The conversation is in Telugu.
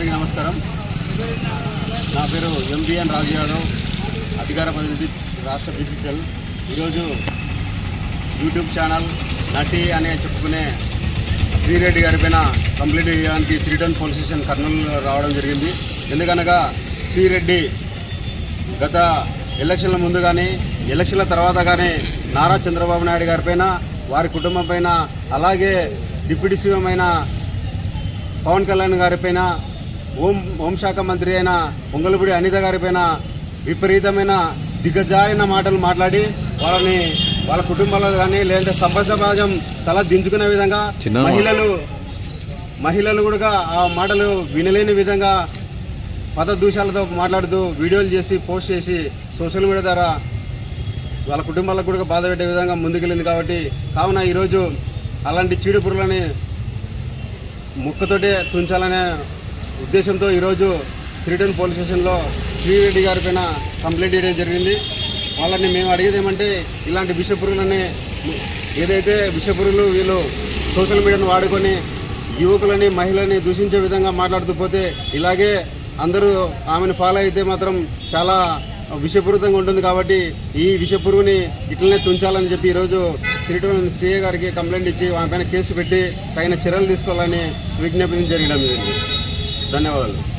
అందరికీ నమస్కారం. నా పేరు ఎంబీఎన్ రాజు యాదవ్, అధికార ప్రతినిధి రాష్ట్ర బీసీసీఎల్. ఈరోజు యూట్యూబ్ ఛానల్ నటి అనే చెప్పుకునే శ్రీరెడ్డి గారి పైన కంప్లైంట్ చేయడానికి 3 టౌన్ పోలీస్ స్టేషన్ కర్నూలు రావడం జరిగింది. ఎందుకనగా శ్రీరెడ్డి గత ఎలక్షన్ల ముందు కానీ ఎలక్షన్ల తర్వాత కానీ నారా చంద్రబాబు నాయుడు గారి పైన, వారి కుటుంబం పైన, అలాగే డిప్యూటీ సీఎం అయిన పవన్ కళ్యాణ్ గారిపైన, హోంశాఖ మంత్రి అయిన పొంగలపూడి అనిత గారిపైన విపరీతమైన దిగజారిన మాటలు మాట్లాడి వాళ్ళ కుటుంబాల్లో కానీ లేదంటే సమాజం తల దించుకునే విధంగా మహిళలు కూడా ఆ మాటలు వినలేని విధంగా పదదూషాలతో మాట్లాడుతూ వీడియోలు చేసి పోస్ట్ చేసి సోషల్ మీడియా ద్వారా వాళ్ళ కుటుంబాలకు కూడా బాధ పెట్టే విధంగా ముందుకెళ్ళింది. కావున ఈరోజు అలాంటి చీడుపురులని ముక్కతోటే తుంచాలనే ఉద్దేశంతో ఈరోజు 3 టౌన్ పోలీస్ స్టేషన్లో శ్రీరెడ్డి గారి పైన కంప్లైంట్ చేయడం జరిగింది. వాళ్ళని మేము అడిగేది ఏమంటే, ఇలాంటి విషపురుగులని ఏదైతే విషపురుగులు వీళ్ళు సోషల్ మీడియాను వాడుకొని యువకులని మహిళల్ని దూషించే విధంగా మాట్లాడుతూ పోతే, ఇలాగే అందరూ ఆమెను ఫాలో అయితే మాత్రం చాలా విషపూరితంగా ఉంటుంది. కాబట్టి ఈ విషపురుగుని ఇట్లనే తుంచాలని చెప్పి ఈరోజు 3 టౌన్ సీఏ గారికి కంప్లైంట్ ఇచ్చి ఆమె పైన కేసు పెట్టి తగిన చర్యలు తీసుకోవాలని విజ్ఞప్తి జరిగడం జరిగింది. ధన్యవాదాలు.